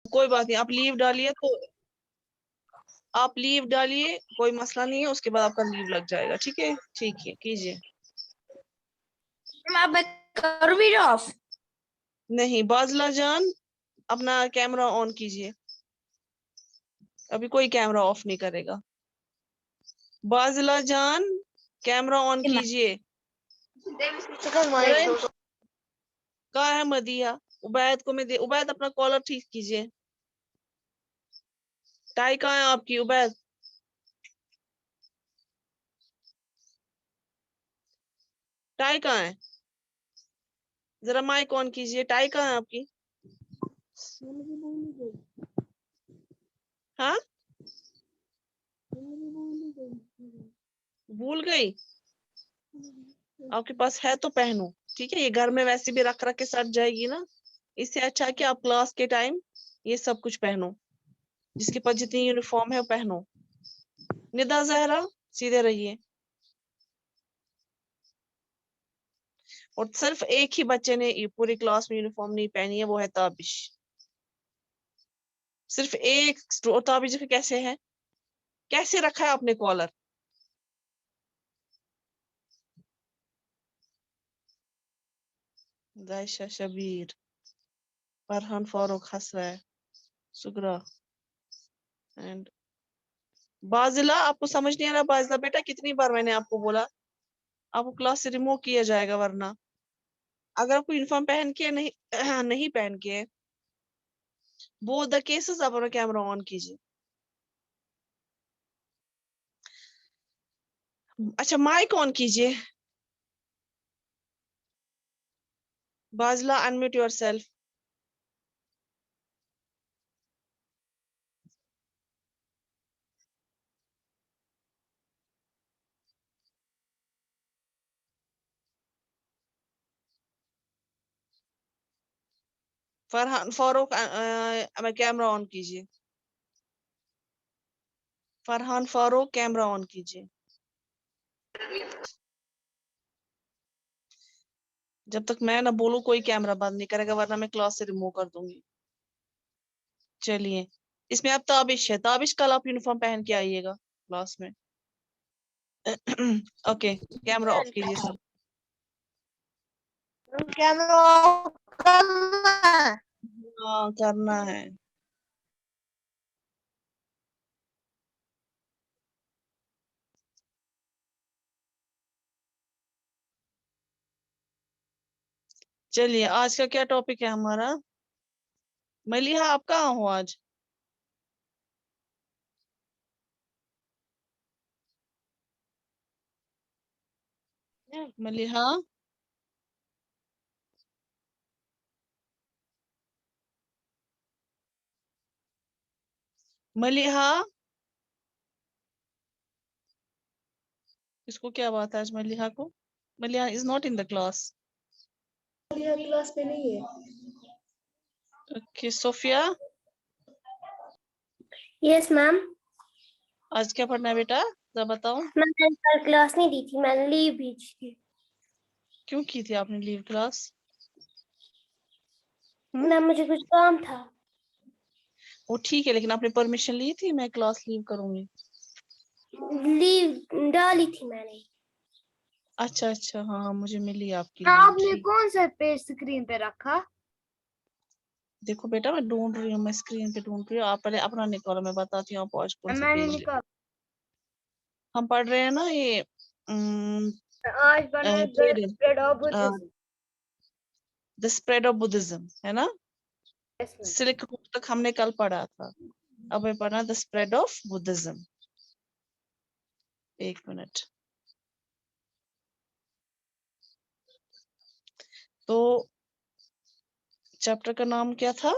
कोई बात नहीं, आप लीव डालिए, तो आप लीव डालिए, कोई मसला नहीं है, उसके बाद आपका लीव लग जाएगा। ठीक है, ठीक है, कीजिए। मैं करूँ वीडियो ऑफ? नहीं, बाजला जान, अपना कैमरा ऑन कीजिए। अभी कोई कैमरा ऑफ नहीं करेगा। बाजला जान, कैमरा ऑन कीजिए। कहाँ है मदिया? उबैद को मैं दे, उबैद अपना कॉलर ठीक कीजिए। टाई कहाँ है आपकी उबैद? टाई कहाँ है? जरा माइक ऑन कीजिए, टाई कहाँ है आपकी? हाँ, भूल गई? आपके पास है तो पहनो। ठीक है, ये घर में वैसे भी रख रख के सट जाएगी ना, इससे अच्छा है कि आप क्लास के टाइम ये सब कुछ पहनो। जिसके पास जितनी यूनिफॉर्म है वो पहनो। निदा जहरा, सीधे रहिए। और सिर्फ एक ही बच्चे ने ये पूरी क्लास में यूनिफॉर्म नहीं पहनी है, वो है ताबिश। सिर्फ एक। ताबिश का कैसे है? कैसे रखा है आपने कॉलर? दायशा, शबीर, फरहान, फारूक, हसरा, सुगरा एंड बाजिला। आपको समझ नहीं आ रहा बाजिला बेटा? कितनी बार मैंने आपको बोला, आपको क्लास से रिमूव किया जाएगा वरना। अगर आपको यूनिफॉर्म पहन के नहीं नहीं पहन के, वो द केसेस आप अपना कैमरा ऑन कीजिए। अच्छा, माइक ऑन कीजिए। Bazila, unmute yourself. Farhan, Farooq, camera on कीजिए। फरहान, फारूक, कैमरा ऑन कीजिए। जब तक मैं ना बोलूं कोई कैमरा बंद नहीं करेगा, वरना मैं क्लास से रिमूव कर दूंगी। चलिए, इसमें अब ताबिश है। ताबिश, कल आप यूनिफॉर्म पहन के आइएगा क्लास में। ओके, कैमरा ऑफ कीजिए सब। कैमरा ऑफ करना है? हाँ, करना है। चलिए, आज का क्या टॉपिक है हमारा? मलिहा, आप कहाँ हो आज? मलिहा, मलिहा, इसको क्या बात है आज मलिहा को? Maliha is not in the class. Maliha class में नहीं है। Okay, Sofia, yes ma'am. आज क्या पढ़ना है बेटा? जरा बताओ। मैंने कल क्लास नहीं दी थी, मैंने लीव भेजी थी। क्यों की थी आपने लीव क्लास? मैम मुझे कुछ काम था। वो ठीक है, लेकिन आपने परमिशन ली थी मैं क्लास लीव करूंगी? लीव डाली थी मैंने। अच्छा अच्छा, हाँ, मुझे मिली आपकी लीव। आपने ठीक, कौन सा पेज स्क्रीन पे रखा? देखो बेटा, मैं ढूंढ रही हूँ, मैं स्क्रीन पे ढूंढ रही हूँ। आप पहले अपना निकालो, मैं बताती हूँ आपको आज कौन सा मैंने पेज। निकाला। हम पढ़ रहे हैं ना ये आज पढ़ना है the trader, spread of Buddhism. The spread of Buddhism, है ना? Yes ma'am. सिल्क रूट तक हमने कल पढ़ा था। अब मैं पढ़ना द स्प्रेड ऑफ बुद्धिज्म। एक मिनट। तो चैप्टर का नाम क्या था?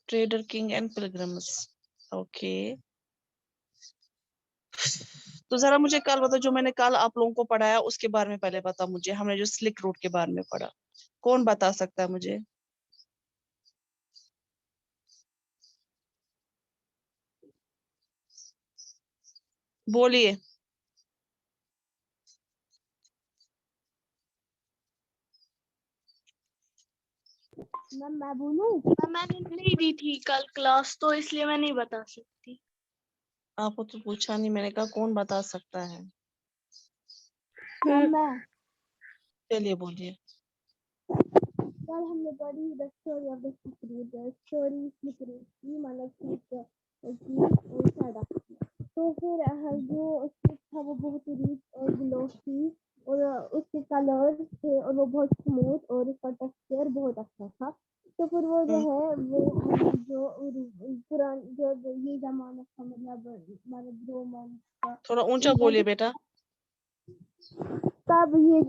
Trader, king and pilgrims. Okay, तो जरा मुझे कल बताओ, जो मैंने कल आप लोगों को पढ़ाया उसके बारे में पहले बताओ मुझे। हमने जो स्लिक रूट के बारे में पढ़ा, कौन बता सकता है मुझे? बोलिए। मैम मैं बोलूं? मैम मैंने नहीं दी थी कल क्लास, तो इसलिए मैं नहीं बता सकती। आपको तो पूछा नहीं, मैंने कहा कौन बता सकता है। मैं चलिए बोलिए। कल हमने पढ़ी the story of the sleep root. Story sleep root की मतलब की सादा। तो फिर जो स्लीप था वो बहुत रिच और ग्लोसी और उसके कलर थे और वो बहुत स्मूथ और उसका टेक्सचर बहुत अच्छा था। तो फिर वो जो है वो जो पुरान जो ये जमाना था, मतलब रोमन का, थोड़ा ऊंचा बोलिए बेटा। तब ये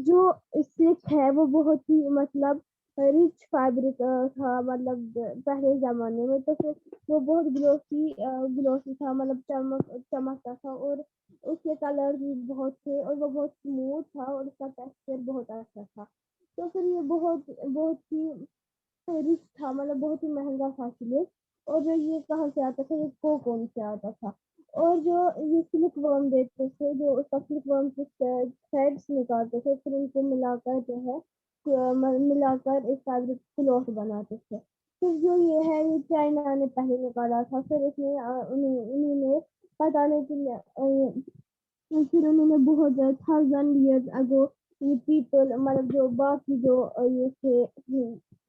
जो स्लिप है वो बहुत ही मतलब रिच फैब्रिक था, मतलब पहले जमाने में। तो फिर वो बहुत ग्लोसी था, मतलब चमकता था और उसके कलर भी बहुत थे और वो बहुत स्मूथ था और उसका टेक्सचर बहुत अच्छा था। तो फिर ये बहुत बहुत ही रिच था, मतलब बहुत ही महंगा था स्लिप। और जो ये कहाँ से आता था, ये कोकोन से आता था। और जो ये सिल्क वर्म देते थे, जो उसका सिल्क वर्म से थ्रेड्स निकालते थे, फिर उनको मिलाकर जो है मिलाकर एक फैब्रिक क्लॉथ बनाते थे। फिर जो ये है ये चाइना ने पहले निकाला था। फिर इसमें उन्होंने पता नहीं कि फिर उन्होंने बहुत 1000 years ago ये पीपल, मतलब जो बाकी जो ये थे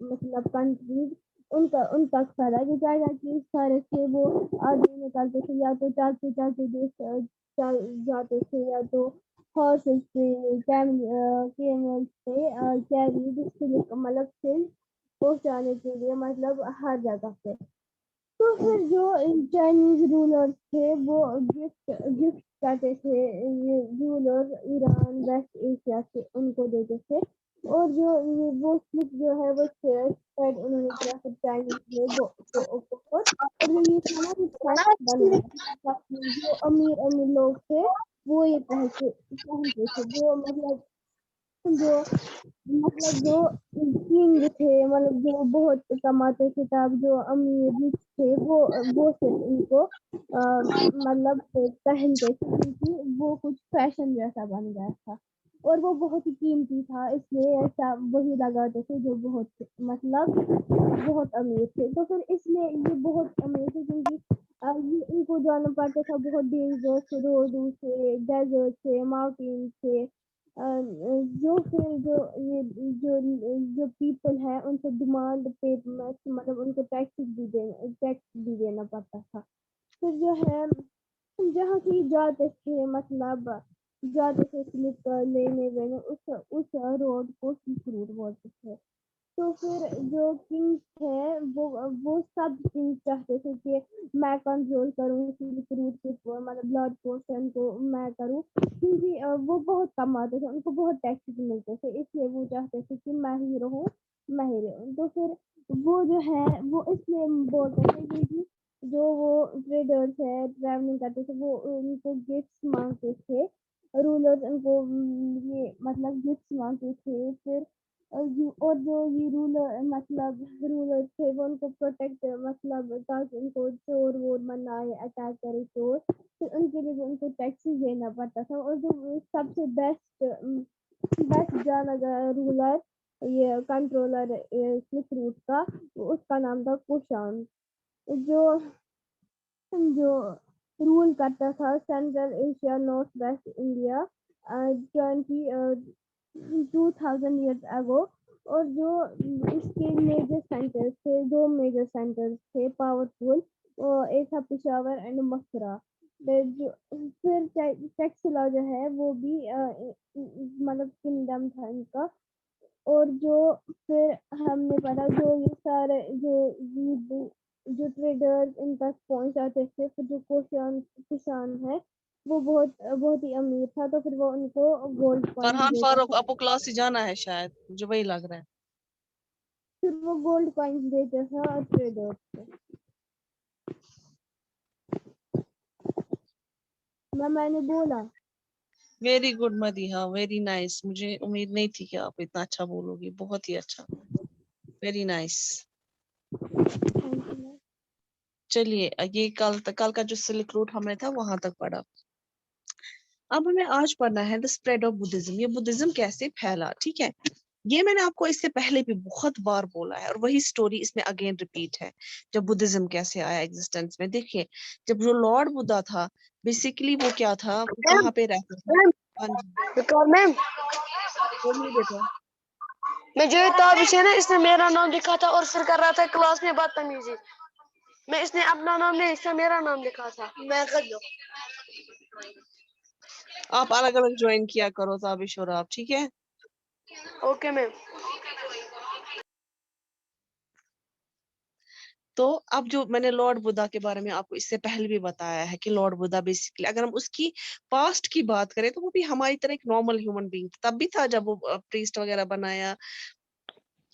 मतलब कंट्रीज, उन तक फैला। जो चाइना की सारे थे वो आदमी निकालते थे, या तो चालते चालते देश चल जाते थे, या तो हॉर्सेस पे, कैमल पे कैरी सिल्क, मतलब सिल्क पहुंचाने के लिए, मतलब हर जगह पे। तो फिर जो चाइनीज रूलर्स थे वो गिफ्ट गिफ्ट करते थे, ये रूलर ईरान वेस्ट एशिया से उनको देते थे। और जो ये वो स्लिप जो है वो स्प्रेड उन्होंने किया फिर चाइनीज में बहुत। और जो ये था ना, ये फैशन बन गया था। जो अमीर अमीर लोग थे वो ये पहनते थे, जो जो किंग थे, मतलब जो बहुत कमाते थे, तब जो अमीर रिच थे वो सिर्फ इनको मतलब पहनते थे, क्योंकि वो कुछ फैशन जैसा बन गया था और वो बहुत ही कीमती था, इसलिए ऐसा वही लगाते थे जो बहुत मतलब बहुत अमीर थे। तो फिर इसलिए ये बहुत अमीर थे, क्योंकि ये इनको जाना पड़ता था बहुत डेंजरस रोडों से, डेजर्ट से, माउंटेन से। जो फिर जो ये जो जो पीपल है उनसे डिमांड पे मतलब उनको टैक्स भी देना पड़ता था। फिर जो है जहाँ की जाते थे, मतलब जाते थे स्लिप लेने वेने, उस रोड को सिल्क रूट बोलते थे। तो फिर जो किंग थे वो सब किंग चाहते थे कि मैं कंट्रोल करूँ सिल्क रूट के, मतलब ब्लड पोर्शन को मैं करूँ, क्योंकि वो बहुत कमाते थे, उनको बहुत टैक्सेस मिलते थे, इसलिए वो चाहते थे कि मैं ही रहूँ, मैं ही रहूँ। तो फिर वो जो है वो इसलिए बोलते थे, क्योंकि जो वो ट्रेडर्स है ट्रैवलिंग करते थे वो उनको गिफ्ट्स मांगते थे, रूलर्स उनको ये मतलब गिफ्ट्स मांगते थे। फिर और जो ये रूलर मतलब रूलर थे वो उनको प्रोटेक्ट, मतलब ताकि उनको चोर वोर मना आए, अटैक करे चोर, फिर उनके लिए भी उनको टैक्सेस देना पड़ता था। और जो सबसे बेस्ट जाना गया रूलर, ये कंट्रोलर सिल्क रूट का, उसका नाम था कुशान, जो जो रूल करता था central Asia, north west India 2000 years ago। और जो इसके मेजर सेंटर्स थे, दो मेजर सेंटर्स थे पावरफुल, एक था पिशावर एंड मथुरा। फिर टेक्सला जो है वो भी मतलब किंगडम था इनका। और जो फिर हमने पढ़ा जो ये सारे जो ट्रेडर्स इन तक पहुंच जाते थे, फिर जो किसान है वो बहुत बहुत ही अमीर था, तो फिर वो उनको गोल्ड कॉइन फरहान देता फारूक, था। आपको क्लास से जाना है शायद, मुझे वही लग रहा है। फिर वो गोल्ड कॉइन देता था ट्रेडर्स को। मैंने बोला very good Madiha, very nice. मुझे उम्मीद नहीं थी कि आप इतना अच्छा बोलोगी, बहुत ही अच्छा, वेरी नाइस। चलिए ये कल का जो सिल्क रूट हमने था वहां तक पढ़ा। अब हमें आज पढ़ना है द स्प्रेड ऑफ बुद्धिज्म, ये बुद्धिज्म कैसे फैला। ठीक है, ये मैंने आपको इससे पहले भी बहुत बार बोला है और वही स्टोरी इसमें अगेन रिपीट है। जब बुद्धिज्म कैसे आया एग्जिस्टेंस में, देखिए जब जो लॉर्ड बुद्धा था बेसिकली वो क्या था, वो मैम कहाँ पे रहता था। मैम हाँ जी रिकॉर्ड मैम, बोलिए बेटा। मैं जो ताबिश है ना, इसने मेरा नाम लिखा था और फिर कर रहा था क्लास में बदतमीजी। मैं इसने अपना नाम नहीं, इसने मेरा नाम लिखा था। मैं कर दो। आप अलग अलग ज्वाइन किया करो ताबिश और आप, ठीक है। Okay ma'am. तो अब जो मैंने लॉर्ड बुद्धा के बारे में आपको इससे पहले भी बताया है कि लॉर्ड बुद्धा बेसिकली अगर हम उसकी पास्ट की बात करें तो वो भी हमारी तरह एक नॉर्मल ह्यूमन बीइंग तब भी था जब वो प्रीस्ट वगैरह बनाया,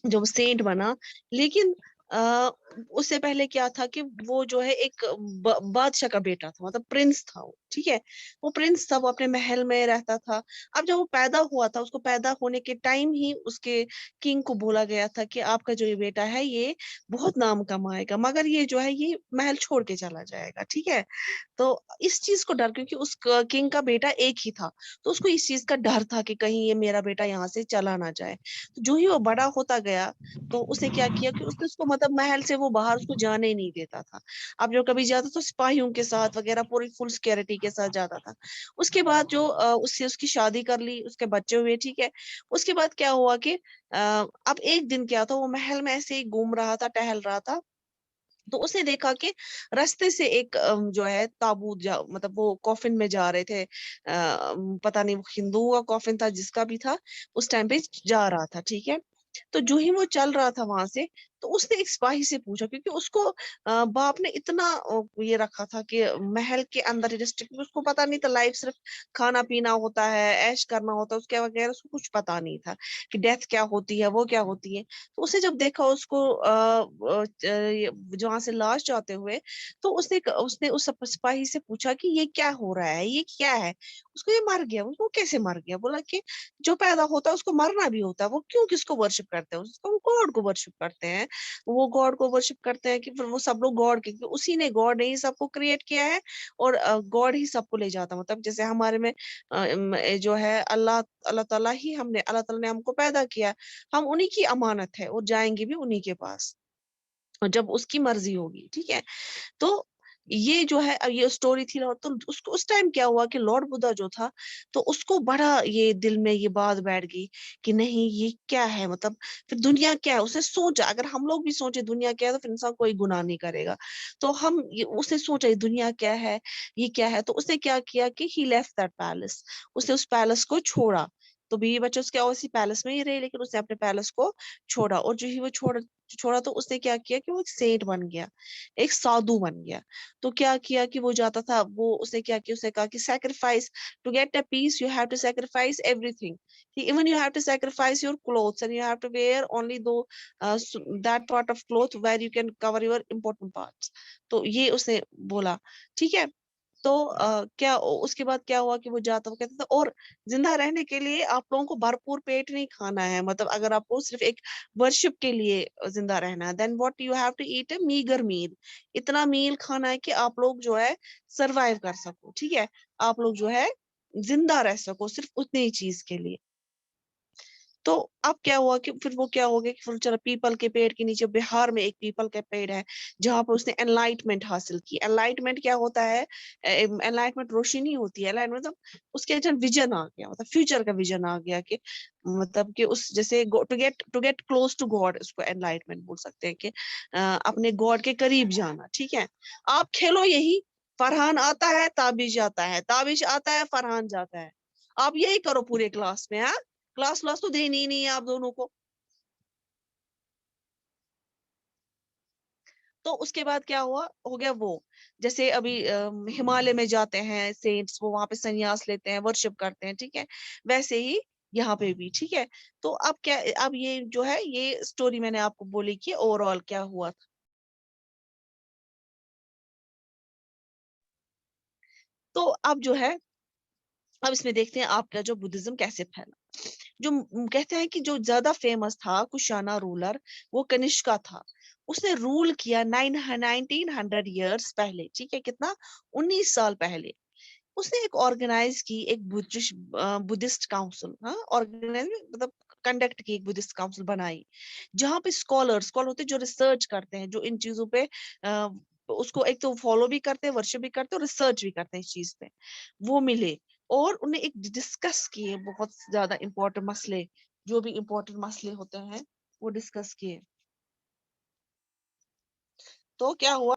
जो सेंट बना। लेकिन आ, उससे पहले क्या था कि वो जो है एक बादशाह का बेटा था, मतलब प्रिंस था वो, ठीक है। वो प्रिंस था, वो अपने महल में रहता था। अब जब वो पैदा हुआ था, उसको पैदा होने के टाइम ही उसके किंग को बोला गया था कि आपका जो ये बेटा है ये बहुत नाम कमाएगा, मगर ये जो है ये महल छोड़ के चला जाएगा, ठीक है। तो इस चीज को डर, क्योंकि उस किंग का बेटा एक ही था, तो उसको इस चीज का डर था कि कहीं ये मेरा बेटा यहाँ से चला ना जाए। तो जो ही वो बड़ा होता गया तो उसने क्या किया कि उसने उसको मतलब महल से वो बाहर उसको जाने ही नहीं देता था। अब जो कभी जाता तो सिपाहियों के साथ वगैरह पूरी फुल सिक्योरिटी के साथ जाता था। उसके बाद जो उससे उसकी शादी कर ली, उसके बच्चे हुए, ठीक है। उसके बाद क्या हुआ कि अब एक दिन क्या था, वो महल में ऐसे ही घूम रहा था, टहल रहा था। तो उसने देखा कि रास्ते से एक जो है ताबूत मतलब वो कॉफिन में जा रहे थे। पता नहीं वो हिंदू का कॉफिन था, जिसका भी था, उस टाइम पे जा रहा था, ठीक है। तो जो ही वो चल रहा था वहां से, तो उसने एक सिपाही से पूछा, क्योंकि उसको बाप ने इतना ये रखा था कि महल के अंदर ही रिस्ट्रिक्ट, उसको पता नहीं था लाइफ सिर्फ खाना पीना होता है, ऐश करना होता है, उसके वगैरह उसको कुछ पता नहीं था कि डेथ क्या होती है, वो क्या होती है। तो उसने जब देखा उसको जहां से लाश जाते हुए, तो उसने उस सिपाही से पूछा कि ये क्या हो रहा है, ये क्या है। उसको ये मर गया। उसको कैसे मर गया? बोला कि जो पैदा होता है उसको मरना भी होता है। वो क्यों किसको वर्शिप करते हैं? उसको गॉड को वर्शिप करते हैं। वो गॉड को वर्शिप करते हैं कि फिर वो सब लोग गॉड के, क्योंकि उसी ने, गॉड ने ही सबको क्रिएट किया है और गॉड ही सबको ले जाता है। मतलब जैसे हमारे में जो है अल्लाह अल्लाह ताला ही, अल्लाह ताला ने हमको पैदा किया, हम उन्हीं की अमानत है और जाएंगे भी उन्हीं के पास, और जब उसकी मर्जी होगी, ठीक है। तो ये जो है अब ये स्टोरी थी। और तो उसको उस टाइम क्या हुआ कि लॉर्ड बुद्धा जो था, तो उसको बड़ा ये दिल में ये बात बैठ गई कि नहीं ये क्या है, मतलब फिर दुनिया क्या है। उसने सोचा अगर हम लोग भी सोचे दुनिया क्या है तो फिर इंसान कोई गुनाह नहीं करेगा। तो उसने सोचा ये दुनिया क्या है, ये क्या है। तो उसने क्या किया कि ही लेफ्ट दैट पैलेस, उसने उस पैलेस को छोड़ा। तो बीवी बच्चे उसके उसी पैलेस में ही रहे, लेकिन उसने अपने पैलेस को छोड़ा। और जो ही वो छोड़ा तो उसने क्या किया कि वो एक सेंट बन गया, एक साधु बन गया। तो क्या किया कि वो जाता था, वो उसने क्या किया, उसने कहा कि sacrifice, to get a peace you have to sacrifice everything, even you have to sacrifice your clothes and you have to wear only though that part of cloth where you can cover your important parts. तो ये उसने बोला, ठीक है। तो क्या उसके बाद क्या हुआ कि वो जाता, वो कहता था और जिंदा रहने के लिए आप लोगों को भरपूर पेट नहीं खाना है, मतलब अगर आपको सिर्फ एक वर्शिप के लिए जिंदा रहना है, then what you have to eat a meagre meal, इतना मील खाना है कि आप लोग जो है सरवाइव कर सको, ठीक है। आप लोग जो है जिंदा रह सको सिर्फ उतनी ही चीज के लिए। तो अब क्या हुआ कि फिर वो क्या हो गया कि फिर चलो पीपल के पेड़ के नीचे, बिहार में एक पीपल का पेड़ है जहां पर उसने एनलाइटमेंट हासिल की। एनलाइटमेंट क्या होता है? एनलाइटमेंट रोशनी होती है। एनलाइटमेंट मतलब उसके अंदर विजन आ गया, मतलब फ्यूचर का विजन आ गया कि मतलब कि उस जैसे to get close to God, उसको एनलाइटमेंट बोल सकते हैं कि अपने गॉड के करीब जाना, ठीक है। आप खेलो यही, फरहान आता है ताबिश जाता है, ताबिश आता है फरहान जाता है। आप यही करो पूरे क्लास में। हाँ, क्लास क्लास तो देनी ही नहीं है आप दोनों को। तो उसके बाद क्या हुआ, हो गया वो, जैसे अभी हिमालय में जाते हैं सेंट्स, वो वहां पे संन्यास लेते हैं, वर्शिप करते हैं, ठीक है। वैसे ही यहाँ पे भी, ठीक है। तो अब क्या, अब ये जो है ये स्टोरी मैंने आपको बोली कि ओवरऑल क्या हुआ था। तो अब जो है, अब इसमें देखते हैं आपका जो बुद्धिज्म कैसे फैला। जो कहते हैं कि जो ज्यादा फेमस था कुशाना रूलर, वो कनिष्का था। उसने रूल किया 1900 ईयर्स पहले, ठीक है। कितना? 19 साल पहले। उसने एक ऑर्गेनाइज की एक बुद्धिस्ट काउंसिल, हाँ ऑर्गेनाइज मतलब कंडक्ट की, एक बुद्धिस्ट काउंसिल बनाई, जहाँ पे स्कॉलर होते हैं जो रिसर्च करते हैं, जो इन चीजों पे उसको एक तो फॉलो भी करते हैं, वर्शिप भी करते हैं और रिसर्च भी करते हैं इस चीज पे, वो मिले और उन्हें एक डिस्कस किए बहुत ज्यादा इंपॉर्टेंट मसले, जो भी इंपॉर्टेंट मसले होते हैं वो डिस्कस किए। तो क्या हुआ,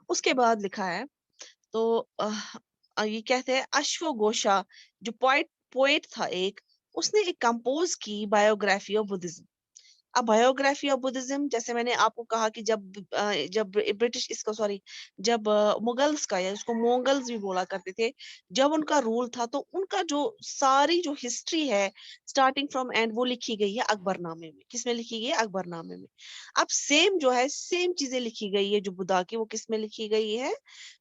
उसके बाद लिखा है तो ये कहते हैं अश्वघोषा जो पोएट था एक, उसने एक कंपोज की बायोग्राफी ऑफ बुद्धिज्म। अब बायोग्राफी ऑफ बुद्धिज्म, जैसे मैंने आपको कहा कि जब ब्रिटिश इसको सॉरी जब मुगल्स का, या इसको मोगल्स भी बोला करते थे, जब उनका रूल था तो उनका जो सारी जो हिस्ट्री है स्टार्टिंग फ्रॉम एंड वो लिखी गई है अकबरनामे में। किसमें लिखी गई है? अकबरनामे में। अब सेम जो है सेम चीजें लिखी गई है जो बुद्धा की, वो किसमें लिखी गई है?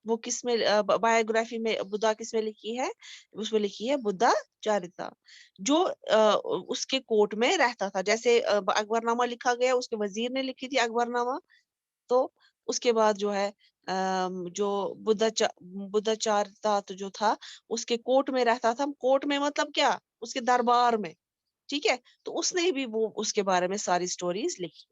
वो किसमें बायोग्राफी में बुद्धा किसमें लिखी है? उसमें लिखी है बुद्धा चारिता, जो उसके कोर्ट में रहता था। जैसे अकबरनामा लिखा गया, उसके वजीर ने लिखी थी अकबरनामा, तो उसके बाद जो है जो बुद्धाचार्यता जो था उसके कोर्ट में रहता था। कोर्ट में मतलब क्या? उसके दरबार में, ठीक है। तो उसने भी वो उसके बारे में सारी स्टोरीज लिखी।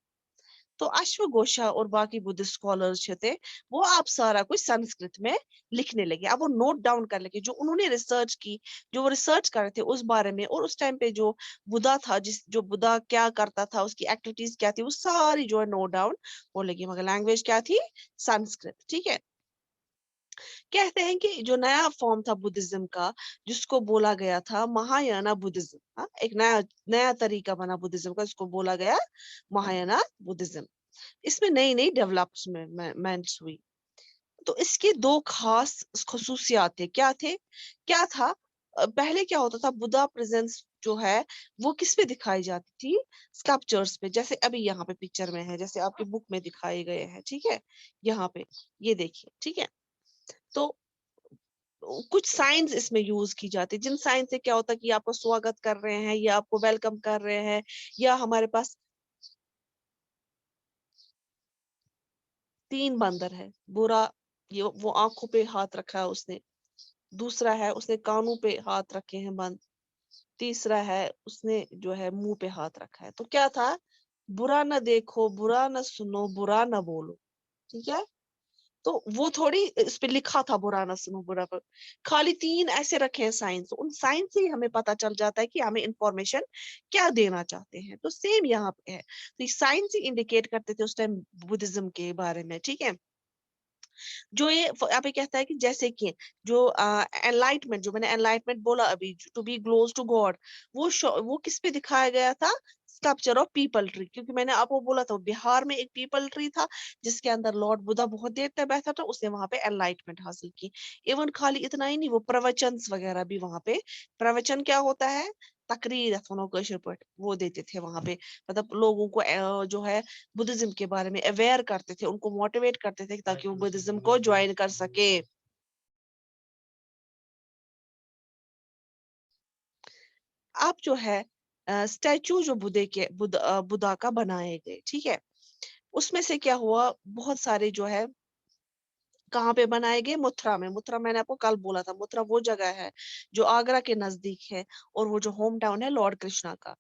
तो अश्वघोषा और बाकी बुद्धिस्ट स्कॉलर्स जो थे वो आप सारा कुछ संस्कृत में लिखने लगे। अब वो नोट डाउन कर लगे जो उन्होंने रिसर्च की, जो वो रिसर्च कर रहे थे उस बारे में, और उस टाइम पे जो बुद्धा था, जो बुद्धा क्या करता था, उसकी एक्टिविटीज क्या थी, वो सारी जो है नोट डाउन हो लगी। मगर लैंग्वेज क्या थी? संस्कृत, ठीक है। कहते हैं कि जो नया फॉर्म था बुद्धिज्म का, जिसको बोला गया था महायाना बुद्धिज्म, एक नया नया तरीका बना बुद्धिज्म का, जिसको बोला गया महायाना बुद्धिज्म। इसमें नई नई डेवलपमेंट्स हुई। तो इसके दो खास खसूसियात थे। क्या था? पहले क्या होता था, बुद्धा प्रेजेंस जो है वो किस पे दिखाई जाती थी? स्कल्पचर्स पे, जैसे अभी यहाँ पे पिक्चर में है, जैसे आपकी बुक में दिखाए गए हैं, ठीक है। यहाँ पे ये देखिए, ठीक है। तो कुछ साइंस इसमें यूज की जाती है, जिन साइंस से क्या होता है कि आपको स्वागत कर रहे हैं या आपको वेलकम कर रहे हैं, या हमारे पास 3 बंदर है। बुरा, ये वो आंखों पे हाथ रखा है उसने। दूसरा है उसने कानों पे हाथ रखे हैं बंद। तीसरा है उसने जो है मुंह पे हाथ रखा है। तो क्या था? बुरा ना देखो, बुरा ना सुनो, बुरा ना बोलो, ठीक है। तो वो थोड़ी इस पे लिखा था बुरा ना सुनो, बुरा पर खाली 3 ऐसे रखे हैं साइंस। तो उन साइंस से ही हमें पता चल जाता है कि हमें इंफॉर्मेशन क्या देना चाहते हैं। तो सेम यहाँ पे है। तो साइंस ही इंडिकेट करते थे उस टाइम बुद्धिज्म के बारे में, ठीक है। जो ये यहाँ पे कहता है कि जैसे कि जो एनलाइटमेंट, जो मैंने एनलाइटमेंट बोला अभी, to be close to God, वो किस पे दिखाया गया था? Sculpture of peepal tree. क्योंकि मैंने आपको बोला था बिहार में एक पीपल ट्री था जिसके अंदर लॉर्ड बुद्धा बहुत देर तक बैठा था, उसने वहां पे एनलाइटमेंट हासिल की। इवन खाली इतना ही नहीं, वो प्रवचन वगैरह भी वहां पे, प्रवचन क्या होता है? तकरीर वो देते थे वहां पे। मतलब लोगों को जो है बुद्धिज्म के बारे में अवेयर करते थे, उनको मोटिवेट करते थे ताकि वो बुद्धिज्म को ज्वाइन कर सके। अब जो है स्टैचू जो बुद्धा का बनाए गए, ठीक है। उसमें से क्या हुआ, बहुत सारे जो है कहाँ पे बनाए गए? मथुरा में। मथुरा मैंने आपको कल बोला था, मथुरा वो जगह है जो आगरा के नजदीक है, और वो जो होम टाउन है लॉर्ड कृष्णा का।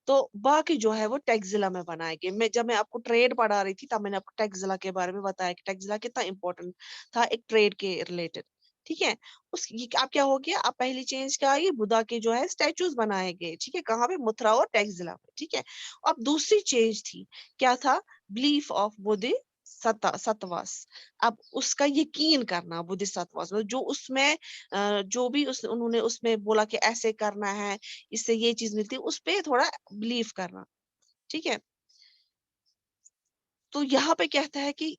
तो बाकी जो है वो टैक्सला में बनाए गए। जब मैं आपको ट्रेड पढ़ा रही थी तब मैंने आपको टैक्सला के बारे में बताया कि टैक्सला कितना इंपॉर्टेंट था एक ट्रेड के रिलेटेड, ठीक है। अब क्या हो गया? अब पहली चेंज क्या आई? बुद्धा के जो है स्टैचूज बनाए गए, ठीक है। कहाँ पे? मथुरा और टैक्सला में, ठीक है। अब दूसरी चेंज थी, क्या था? बिलीफ ऑफ बुद्धि सतवास। अब उसका यकीन करना बुद्धिसत्वास, मतलब जो उसमें जो भी उन्होंने उसमें बोला कि ऐसे करना है, इससे ये चीज मिलती है, उस पे थोड़ा बिलीव करना, ठीक है। तो यहाँ पे कहता है कि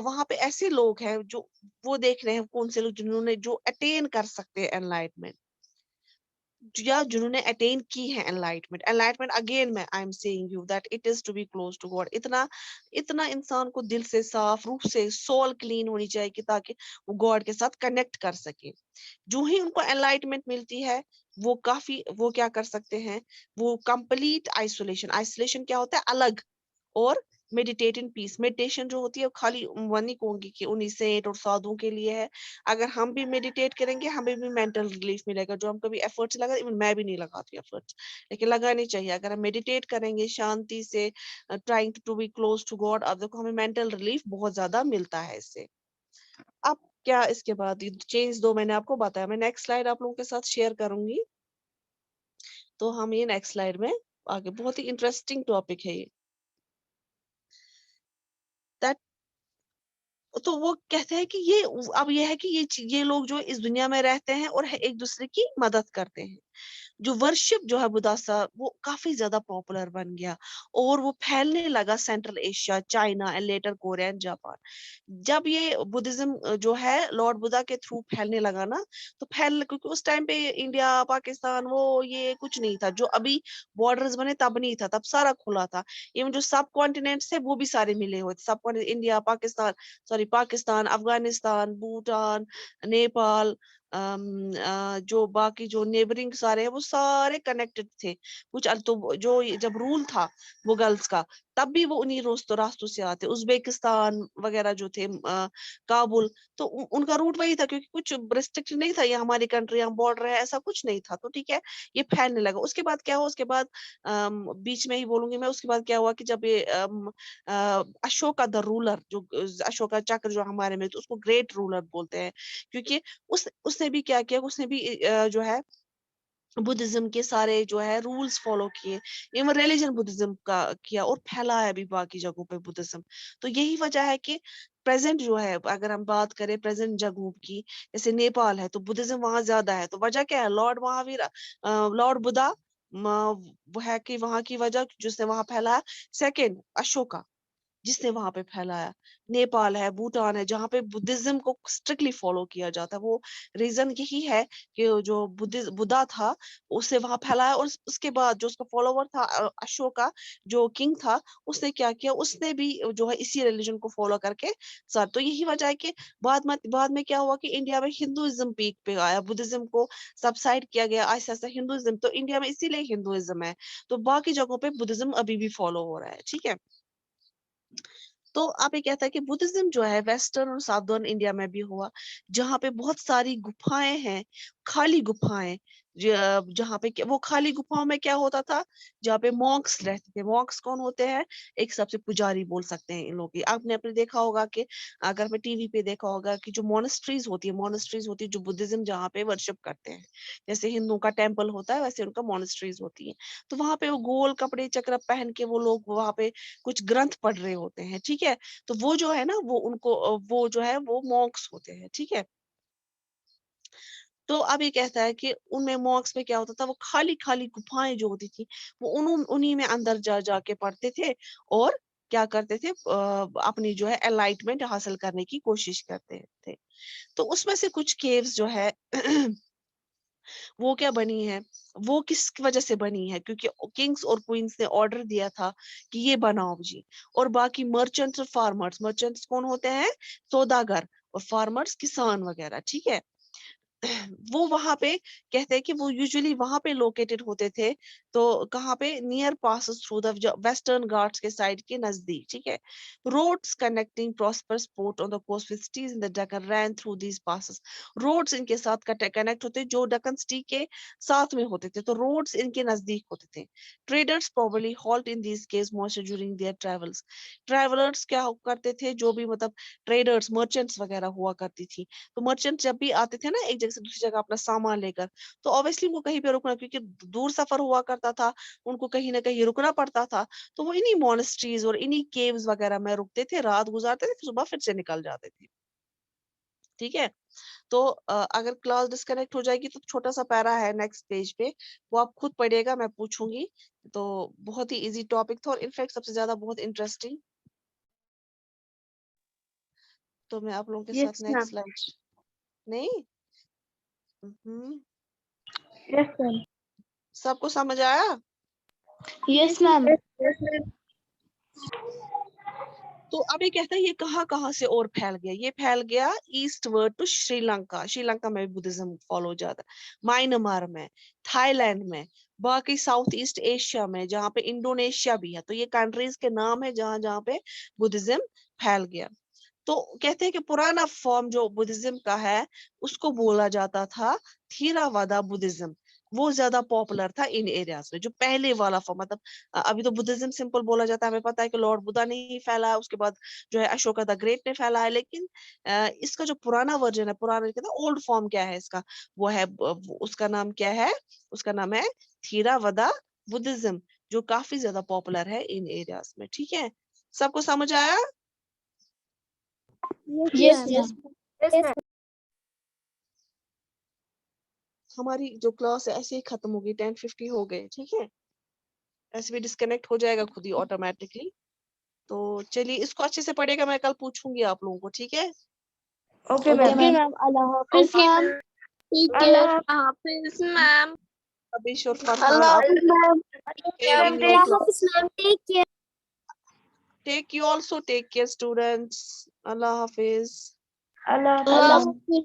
वहां पे ऐसे लोग हैं जो वो देख रहे हैं, कौन से लोग जिन्होंने जो अटेन कर सकते हैं एनलाइटमेंट, या जिन्होंने अटेन की है एनलाइटमेंट। एनलाइटमेंट अगेन मैं I am saying you that it is to be close to God. इतना इतना इंसान को दिल से, साफ रूप से, सोल क्लीन होनी चाहिए कि ताकि वो गॉड के साथ कनेक्ट कर सके। जो ही उनको एनलाइटमेंट मिलती है वो क्या कर सकते हैं? वो कंप्लीट आइसोलेशन। आइसोलेशन क्या होता है? अलग और मेडिटेट इन पीस। मेडिटेशन जो होती है वो खाली मैं नहीं कहूंगी कि उन्हीं सेठ और साधुओं के लिए है। अगर हम भी मेडिटेट करेंगे हमें भी मेंटल रिलीफ मिलेगा, जो हम कभी एफर्ट्स लगा, इवन मैं भी नहीं लगाती एफर्ट्स, लेकिन लगानी चाहिए। अगर हम मेडिटेट करेंगे शांति से, trying to be close to God, अब देखो हमें मेंटल रिलीफ बहुत ज्यादा मिलता है इससे। अब क्या इसके बाद चेंज दो मैंने आपको बताया, मैं नेक्स्ट स्लाइड आप लोगों के साथ शेयर करूंगी। तो हम ये नेक्स्ट स्लाइड में आगे, बहुत ही इंटरेस्टिंग टॉपिक है ये। दैट, तो वो कहते हैं कि ये अब ये है कि ये लोग जो इस दुनिया में रहते हैं और एक दूसरे की मदद करते हैं। जो वर्शिप जो है बुद्धा सा, वो काफी ज्यादा पॉपुलर बन गया और वो फैलने लगा central Asia, China and later Korea and Japan. जब ये बुद्धिज्म जो है लॉर्ड बुद्धा के थ्रू फैलने लगा ना, तो क्योंकि उस टाइम पे इंडिया पाकिस्तान वो ये कुछ नहीं था, जो अभी बॉर्डर्स बने तब नहीं था, तब सारा खुला था। इवन जो सब कॉन्टिनेंट्स थे वो भी सारे मिले हुए थे, सब continent, India Pakistan, sorry Pakistan, Afghanistan, Bhutan, Nepal, जो बाकी जो नेबरिंग सारे हैं वो सारे कनेक्टेड थे। कुछ तो जो जब रूल था मुगल्स का, तब भी वो उन्हीं रास्तों से आते, उज्बेकिस्तान वगैरह जो थे, काबुल, तो उनका रूट वही था, क्योंकि कुछ रिस्ट्रिक्ट नहीं था, ये हमारी कंट्री हम बॉर्डर है ऐसा कुछ नहीं था। तो ठीक है, ये फैलने लगा। उसके बाद क्या हुआ, उसके बाद बीच में ही बोलूंगी मैं, उसके बाद क्या हुआ कि जब ये अशोका द रूलर, जो अशोका चक्र जो हमारे में, तो उसको ग्रेट रूलर बोलते हैं, क्योंकि उसने भी क्या किया, उसने भी जो है बुद्धिज्म के सारे जो है रूल्स फॉलो किए, इवन रिलीजन बुद्धिज्म का किया और फैलाया भी बाकी जगहों पे बुद्धिज्म। तो यही वजह है कि प्रेजेंट जो है, अगर हम बात करें प्रेजेंट जगहों की, जैसे नेपाल है तो बुद्धिज्म वहां ज्यादा है। तो वजह क्या है, लॉर्ड महावीर, लॉर्ड बुद्धा, वो है कि वहां की वजह जिसने वहां फैलाया। सेकेंड, अशोका जिसने वहां पे फैलाया। नेपाल है, भूटान है, जहाँ पे बुद्धिज्म को स्ट्रिक्टली फॉलो किया जाता है। वो रीजन यही है कि जो बुद्धा था उसे वहां फैलाया, और उसके बाद जो उसका फॉलोवर था अशोका, जो किंग था, उसने क्या किया, उसने भी जो है इसी रिलीजन को फॉलो करके सर। तो यही वजह है कि बाद में क्या हुआ कि इंडिया में हिंदुइज्म पीक पे आया, बुद्धिज्म को सबसाइड किया गया ऐसा ऐसा हिंदुइज्म। तो इंडिया में इसीलिए हिंदुइज्म है, तो बाकी जगहों पे बुद्धिज्म अभी भी फॉलो हो रहा है। ठीक है, तो आप ये कहता है कि बुद्धिज्म जो है वेस्टर्न और साउदर्न इंडिया में भी हुआ, जहाँ पे बहुत सारी गुफाएं हैं, खाली गुफाएं, जहाँ पे वो खाली गुफाओं में क्या होता था, जहाँ पे मॉन्क्स रहते थे। मॉन्क्स कौन होते हैं, एक सबसे पुजारी बोल सकते हैं इन लोग की। आपने अपने देखा होगा कि अगर मैं टीवी पे देखा होगा कि जो मोनेस्ट्रीज होती है जो बुद्धिज्म जहाँ पे वर्शिप करते हैं, जैसे हिंदू का टेम्पल होता है वैसे उनका मोनेस्ट्रीज होती है। तो वहां पे वो गोल कपड़े चक्र पहन के वो लोग वहां पे कुछ ग्रंथ पढ़ रहे होते हैं। ठीक है, तो वो जो है ना, वो उनको वो जो है वो मॉन्क्स होते हैं। ठीक है, तो अब ये कहता है कि उनमें मॉन्क्स में क्या होता था, वो खाली खाली गुफाएं जो होती थी, वो उन्हीं में अंदर जा जाके पढ़ते थे और क्या करते थे, अपनी जो है एनलाइटमेंट हासिल करने की कोशिश करते थे। तो उसमें से कुछ केव्स जो है वो क्या बनी है, वो किस वजह से बनी है, क्योंकि किंग्स और क्वींस ने ऑर्डर दिया था कि ये बनाओ जी। और बाकी मर्चेंट्स और फार्मर्स, मर्चेंट्स कौन होते हैं, सौदागर, और फार्मर्स किसान वगैरह। ठीक है, वो वहां पे कहते हैं कि वो यूजुअली वहां पे लोकेटेड होते थे। तो कहाँ पे, near passes through the Western Ghats के साइड के नजदीक। ठीक है, roads connecting prosperous port on the coast with cities in the Deccan ran through these passes. Roads इनके साथ कनेक्ट होते जो डेक्कन सिटी के साथ में होते थे, तो रोड्स इनके नजदीक होते थे। Traders probably halt in these caves mostly during their travels. Travellers क्या करते थे, जो भी मतलब ट्रेडर्स मर्चेंट्स वगैरह हुआ करती थी, तो मर्चेंट जब भी आते थे ना एक जगह से दूसरी जगह अपना सामान लेकर, तो ऑब्वियसली उनको कहीं पे रुकना, क्योंकि दूर सफर हुआ करता था, उनको कहीं ना कहीं रुकना पड़ता था। तो वो इन्हीं मोनेस्ट्रीज और इन्हीं केव्स वगैरह में रुकते थे, रात गुजारते थे, सुबह फिर से निकल जाते थे। ठीक है, तो अगर क्लास डिस्कनेक्ट हो जाएगी तो छोटा सा पैरा है नेक्स्ट पेज पे, वो आप खुद पढ़िएगा, मैं पूछूंगी। तो बहुत ही इजी टॉपिक था और इनफैक्ट सबसे ज्यादा बहुत इंटरेस्टिंग। तो मैं आप लोगों के साथ यस मैम। नेक्स्ट स्लाइड, नहीं, यस मैम। सबको समझ आया? Yes ma'am. तो अब ये कहता है ये कहाँ कहाँ से और फैल गया, ये फैल गया ईस्टवर्ड टू श्रीलंका। श्रीलंका में भी बुद्धिज्म फॉलो जाता है, म्यांमार में, थाईलैंड में, बाकी साउथ ईस्ट एशिया में, जहाँ पे इंडोनेशिया भी है, तो ये कंट्रीज के नाम है जहाँ जहाँ पे बुद्धिज्म फैल गया। तो कहते हैं कि पुराना फॉर्म जो बुद्धिज्म का है उसको बोला जाता था थीरावादा बुद्धिज्म। वो ज्यादा पॉपुलर था इन एरियाज में। जो पहले वाला फॉर्म, मतलब अभी तो बुद्धिज्म सिंपल बोला जाता है, हमें पता है कि लॉर्ड बुद्धा ने ही फैला है, उसके बाद जो है अशोका द ग्रेट ने फैला है, लेकिन इसका जो पुराना वर्जन है, पुराना कहते हैं ओल्ड फॉर्म क्या है इसका, वो है उसका नाम क्या है, उसका नाम है थीरावादा बुद्धिज्म, जो काफी ज्यादा पॉपुलर है इन एरियाज में। ठीक है, सबको समझ आया? Yes ma'am. हमारी जो क्लास है ऐसे ही खत्म होगी, 10:50 हो गए। ठीक है, ऐसे भी डिस्कनेक्ट हो जाएगा खुद ही ऑटोमेटिकली। तो चलिए, इसको अच्छे से पढ़ेगा, मैं कल पूछूंगी आप लोगों को। ठीक है, ओके ओके मैम। मैम, अल्लाह हाफिज मैम। अल्लाह हाफिज मैम। अबिश और फरहान, अल्लाह अब हाफिज ma'am. in your class. Ma'am, take care. Take you also take care students. Allah Hafiz. अल्लाह अल्लाह अल्लाह हाफिज।